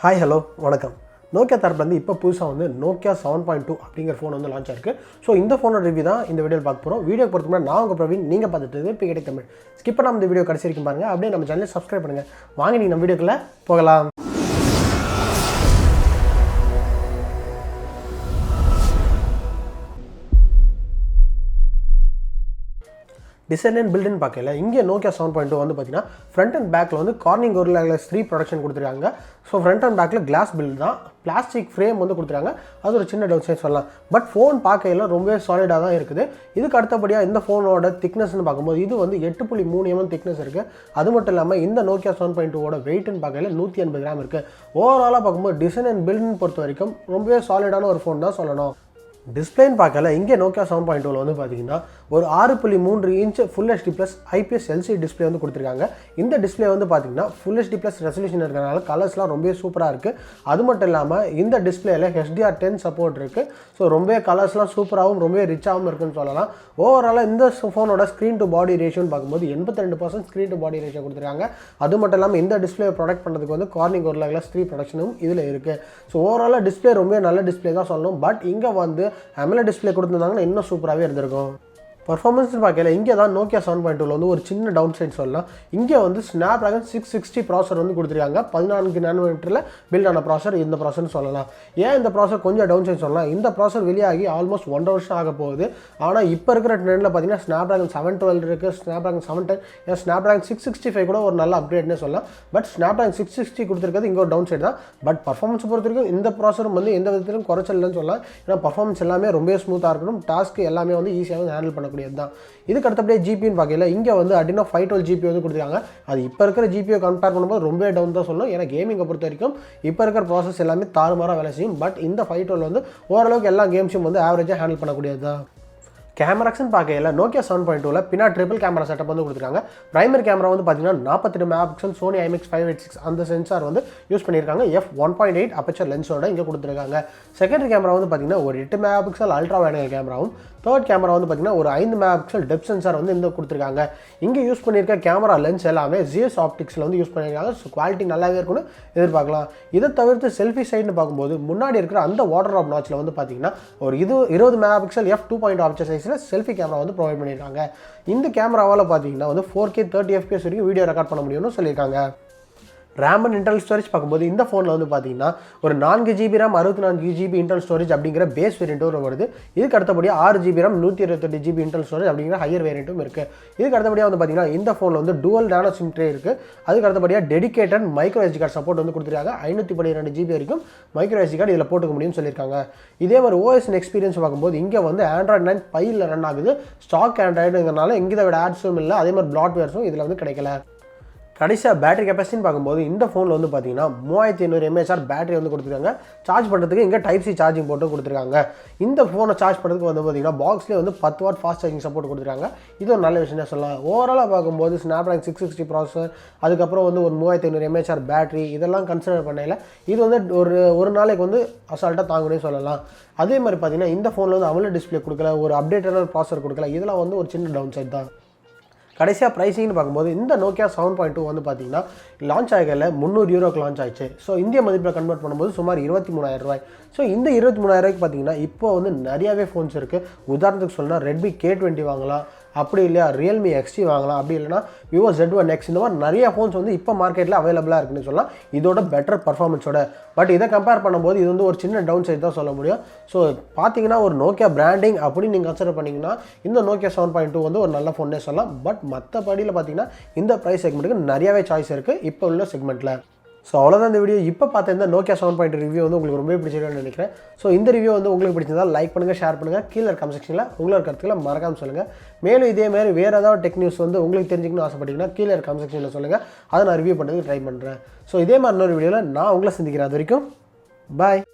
Hi hello வணக்கம். Nokia தரப்புலேருந்து இப்போ புதுசாக வந்து நோக்கியா 7.2 அப்படிங்கிற ஃபோன் வந்து லான்ச் ஆயிருக்கு. ஸோ இந்த ஃபோனோட ரிவ்யூ தான் இந்த வீடியோவில் பார்க்க போகிறோம். வீடியோ பொறுத்த முன்னாடி நான் உங்கள் பிரவீன், நீங்கள் பார்த்துட்டு இப்போ கிடைக்க தமிழ் ஸ்கிப் பண்ணாமல் இந்த வீடியோ கடைசி வரைக்கும் பாருங்கள். அப்படியே நம்ம சேனலை சப்ஸ்கிரைப் பண்ணுங்கள். வாங்க நீங்கள் நம்ம வீடியோக்குள்ளே போகலாம். டிசைன் அண்ட் பில்டுன்னு பார்க்கல இங்கே நோக்கியா 7.2 வந்து பார்த்தீங்கன்னா ஃப்ரண்ட் அண்ட் பேக்கில் வந்து கார்னிங் Gorilla Glass 3 ப்ரொடக்ஷன் கொடுத்துருக்காங்க. ஸோ ஃப்ரண்ட் அண்ட் பேக்கில் கிளாஸ் பில்டு தான், பிளாஸ்டிக் ஃப்ரேம் வந்து கொடுத்துருக்காங்க. அது ஒரு சின்ன டவுன் சைட் சொல்லலாம். பட் ஃபோன் பார்க்கையில் ரொம்பவே சாலிடாக தான் இருக்குது. இதுக்கு அடுத்தபடியாக இந்த ஃபோனோட திக்னஸ்ன்னு பார்க்கும்போது இது வந்து 8.3 mm திக்னஸ் இருக்குது. அது மட்டும் இல்லாமல் இந்த நோக்கியா 7.2 வெயிட்னு பார்க்கையில் 180 கிராம் இருக்குது. ஓவராலாக பார்க்கும்போது டிசைன் அண்ட் பில்டுன்னு பொறுத்த வரைக்கும் ரொம்பவே சாலிடான ஒரு ஃபோன் தான் சொல்லணும். டிஸ்பிளேன்னு பார்க்கல இங்கே நோக்கியா 7.2 வந்து பார்த்தீங்கன்னா ஒரு 6.3 inch full HD plus IPS LCD display வந்து கொடுத்துருக்காங்க. இந்த டிஸ்பிளே வந்து பார்த்தீங்கன்னா ஃபுல் HD ப்ளஸ் ரெசல்யூஷன் இருக்கிறனால கலர்ஸ்லாம் ரொம்ப சூப்பராக இருக்குது. அது மட்டும் இல்லாமல் இந்த டிஸ்பிளேயில் HDR10 சப்போர்ட் இருக்குது. ஸோ ரொம்ப கலர்ஸ்லாம் சூப்பராகவும் ரொம்ப ரிச்சாகவும் இருக்குன்னு சொல்லலாம். ஓவராலாக இந்த ஃபோனோட ஸ்க்ரீன் டு பாடி ரேஷியோன்னு பார்க்கும்போது 82% ஸ்க்ரீன் டு பாடி ரேஷியோ கொடுத்துருக்காங்க. அது மட்டும் இல்லாமல் இந்த டிஸ்பிளே ப்ரொடக்ட் பண்ணுறதுக்கு வந்து கார்னிங் Gorilla Glass 3 ப்ரொடக்ஷனும் இதில் இருக்குது. ஸோ ஓவராலாக டிஸ்பிளே ரொம்ப நல்ல டிஸ்பிளே தான் சொல்லணும். பட் இங்கே வந்து AMOLED டிஸ்பிளே கொடுத்துருந்தாங்கன்னா இன்னும் சூப்பராகவே இருந்திருக்கும். பர்ஃபார்மன்ஸ்னு பார்க்கல இங்கே தான் நோக்கியா 7.2 வந்து ஒரு சின்ன டவுன் சைட் சொல்லலாம். இங்கே வந்து Snapdragon 660 ப்ராசர் வந்து கொடுத்துருக்காங்க. 14 nm பில்ட் ஆன ப்ராசர் இந்த ப்ராசர்னு சொல்லலாம். ஏன் இந்த ப்ராசர் கொஞ்சம் டவுன் சைட் சொல்லலாம், இந்த ப்ராசர் வெளியாகி ஆல்மோஸ்ட் 1 வருஷம் ஆக போகுது. ஆனால் இப்போ இருக்கிற ட்ரெண்டில் பார்த்தீங்கன்னா Snapdragon 712 இருக்குது, Snapdragon 710, ஏன் Snapdragon 665 கூட ஒரு நல்ல அப்கிரேட்னே சொல்லலாம். பட் Snapdragon 660 கொடுத்துருக்கிறது இங்கே ஒரு டவுன் சைட் தான். பட் பர்ஃபார்மன்ஸ் பொறுத்த வரைக்கும் இந்த ப்ராசரும் வந்து எந்த விதத்திலும் குறைச்சல் இல்லைன்னு சொல்லலாம். ஏன்னா பர்ஃபார்மன்ஸ் எல்லாமே ரொம்ப ஸ்மூத்தாக இருக்கணும், டாஸ்க் எல்லாமே வந்து ஈஸியாக வந்து ஹேண்டில் பண்ண தான். இதுக்கு அடுத்தபடியே ஜிபின்னு பார்க்கல இங்கே வந்து adrino 512 ஜிபி வந்து கொடுத்துருக்காங்க. அது இப்போ இருக்கிற ஜிபியை கம்பேர் பண்ணும்போது ரொம்ப டவுன் தான் சொல்லணும். ஏன்னா கேமிங்கை பொறுத்த வரைக்கும் இப்போ இருக்கிற ப்ராசஸ் எல்லாமே தாறுமாறாக வேலை செய்யும். பட் இந்த 512 வந்து ஓரளவுக்கு எல்லா கேம்ஸும் வந்து ஆவரேஜாக ஹேண்டில் பண்ணக்கூடியது தான். கேமராக்ஸ்ன்னு பார்க்கல நோக்கியா 7.2 பின்னா ட்ரிபிள் கேமரா செட்டப் வந்து கொடுத்துருக்காங்க. பிரைமரி கேமரா வந்து பார்த்தீங்கன்னா 48 மெகாபிக்சல் சோனி IMX 586 அந்த சென்சார் வந்து யூஸ் பண்ணியிருக்காங்க. f1.8 அப்பச்சர் லென்ஸோட இங்கே கொடுத்துருக்காங்க. செகண்டரி கேமரா வந்து பார்த்தீங்கன்னா ஒரு 8 மெகாபிக்சல் அல்ட்ரா வைட் ஆங்கிள் கேமராவும், தேர்ட் கேமரா வந்து பார்த்தீங்கன்னா ஒரு 5 மெகாபிக்சல் டெப்த் சென்சார் வந்து இந்த கொடுத்துருக்காங்க. இங்கே யூஸ் பண்ணியிருக்க கேமரா லென்ஸ் எல்லாமே ஜிஎஸ் ஆப்டிக்ஸில் வந்து யூஸ் பண்ணியிருக்காங்க. ஸோ குவாலிட்டி நல்லாவே இருக்குன்னு எதிர்பார்க்கலாம். இதை தவிர்த்து செல்ஃபி சைடுன்னு பார்க்கும்போது முன்னாடி இருக்கிற அந்த வாட்டர் ட்ராப் நாச்சில் வந்து பார்த்தீங்கன்னா ஒரு 20 மெகாபிக்சல் f2.2 அப்பச்சர் சைஸில் செல்ஃபி கேமரா வந்து ப்ரொவைட் பண்ணியிருக்காங்க. இந்த கேமராவால் பார்த்தீங்கன்னா வந்து 4K 30 FPS வரைக்கும் வீடியோ ரெக்கார்ட் பண்ண முடியும்னு சொல்லியிருக்காங்க. ரேம் அண்ட் இன்டர்னல் ஸ்டோரேஜ் பார்க்கும்போது இந்த ஃபோனில் வந்து பார்த்தீங்கன்னா ஒரு 4GB RAM 64GB internal storage அப்படிங்கிற பேஸ் வேரியண்ட்டும் வருது. இதுக்கு அடுத்தபடியாக 6GB RAM 128GB internal storage அப்படிங்கிற ஹையர் வேரியண்ட்டும் இருக்குது. இதுக்கு அடுத்தபடியாக வந்து பார்த்தீங்கன்னா இந்த ஃபோனில் வந்து டூவல் நானோ சிம் ட்ரே இருக்குது. அதுக்கு அடுத்தபடியாக dedicated micro SD card support வந்து கொடுத்துருக்காங்க. 512GB வரைக்கும் மைக்ரோ SD கார்டு இதில் போட்டுக்க முடியும்னு சொல்லியிருக்காங்க. இதே மாதிரி OS எக்ஸ்பீரியன்ஸ் பார்க்கும்போது இங்கே வந்து Android 9 Pieல ரன் ஆகுது. ஸ்டாக் ஆண்ட்ராய்டுங்கிறனால இங்கே விட ஆட்ஸும் இல்லை, அதே மாதிரி பிளாட்வேர்ஸும் இதில் வந்து கிடைக்கல. கடைசியாக பேட்டரி கெப்பாசிட்டின்னு பார்க்கும்போது இந்த ஃபோனில் வந்து பார்த்தீங்கன்னா 3500 mAh பேட்டரி வந்து கொடுத்துருக்காங்க. சார்ஜ் பண்ணுறதுக்கு இங்கே Type-C சார்ஜிங் போட்டு கொடுத்துருக்காங்க. இந்த ஃபோனை சார்ஜ் பண்ணுறதுக்கு வந்து பார்த்தீங்கன்னா பாக்ஸ்லேயே வந்து 10 வாட் ஃபாஸ்ட் சார்ஜிங் சப்போர்ட் கொடுத்துருக்காங்க. இது ஒரு நல்ல விஷயம் சொல்லலாம். ஓவராலாக பார்க்கும்போது Snapdragon 660 ப்ராசஸர், அதுக்கப்புறம் வந்து ஒரு 3500 mAh பேட்டரி, இதெல்லாம் கன்சிடர் பண்ணையில் இது வந்து ஒரு நாளைக்கு வந்து அசால்ட்டாக தாங்கணும்னு சொல்லலாம். அதே மாதிரி பார்த்தீங்கன்னா இந்த ஃபோனில் வந்து AMOLED டிஸ்பிளே கொடுக்கல, ஒரு அப்டேட்டடான ப்ராசஸர் கொடுக்கல. இதெல்லாம் வந்து ஒரு சின்ன டவுன் சைட் தான். கடைசியாக ப்ரைஸிங்னு பார்க்கும்போது இந்த நோக்கியா 7.2 வந்து பார்த்தீங்கன்னா லான்ச் ஆகல €300 லான்ச் ஆயிடுச்சு. ஸோ இந்திய மதிப்பில் கன்வெர்ட் பண்ணும்போது சுமார் 23,000. ஸோ இந்த 23,000 பார்த்தீங்கன்னா இப்போ வந்து நிறையாவே ஃபோன்ஸ் இருக்குது. உதாரணத்துக்கு சொல்லணும்னா Redmi K20 வாங்கலாம், அப்படி இல்லையா Realme XT வாங்கலாம், அப்படி இல்லைனா Vivo Z1X, இந்த மாதிரி நிறைய ஃபோன்ஸ் வந்து இப்போ மார்க்கெட்டில் அவைலபிளாக இருக்குன்னு சொல்லலாம் இதோட பெட்டர் பர்ஃபார்மன்ஸோட. பட் இதை கம்பேர் பண்ணும்போது இது வந்து ஒரு சின்ன டவுன் சைட் தான் சொல்ல முடியும். ஸோ பார்த்தீங்கன்னா ஒரு நோக்கியா பிராண்டிங் அப்படின்னு நீங்கள் கன்சிடர் பண்ணிங்கன்னா இந்த நோக்கியா 7.2 வந்து ஒரு நல்ல ஃபோன்னே சொல்லலாம். பட் மற்றபடியில் பார்த்தீங்கன்னா இந்த ப்ரைஸ் செக்மெண்ட்டுக்கு நிறையாவே சாய்ஸ் இருக்குது இப்போ உள்ள செக்மெண்ட்டில். ஸோ அவ்வளோதான் இந்த வீடியோ. இப்போ பார்த்த இந்த நோக்கியா 7.2 ரிவ்யூ வந்து உங்களுக்கு ரொம்ப பிடிச்சிருக்குன்னு நினைக்கிறேன். ஸோ இந்த ரிவ்யூ வந்து உங்களுக்கு பிடிச்சிருந்தால் லைக் பண்ணுங்கள், ஷேர் பண்ணுங்கள், கீழே கமெண்ட் செக்ஷனில் உங்களோட கருத்துக்களை மறக்காமல் சொல்லுங்கள். மேலும் இதே மாதிரி வேறு ஏதாவது டெக் நியூஸ் வந்து உங்களுக்கு தெரிஞ்சுக்கணும்னு ஆசைப்பட்டீங்கன்னா கீழே கமெண்ட் செக்ஷனில் சொல்லுங்கள். அதை நான் ரிவ்யூ பண்ணுறதுக்கு ட்ரை பண்ணுறேன். ஸோ இதே மாதிரி இன்னொரு வீடியோவில் நான் உங்களை சந்திக்கிறேன். அது வரைக்கும் பாய்.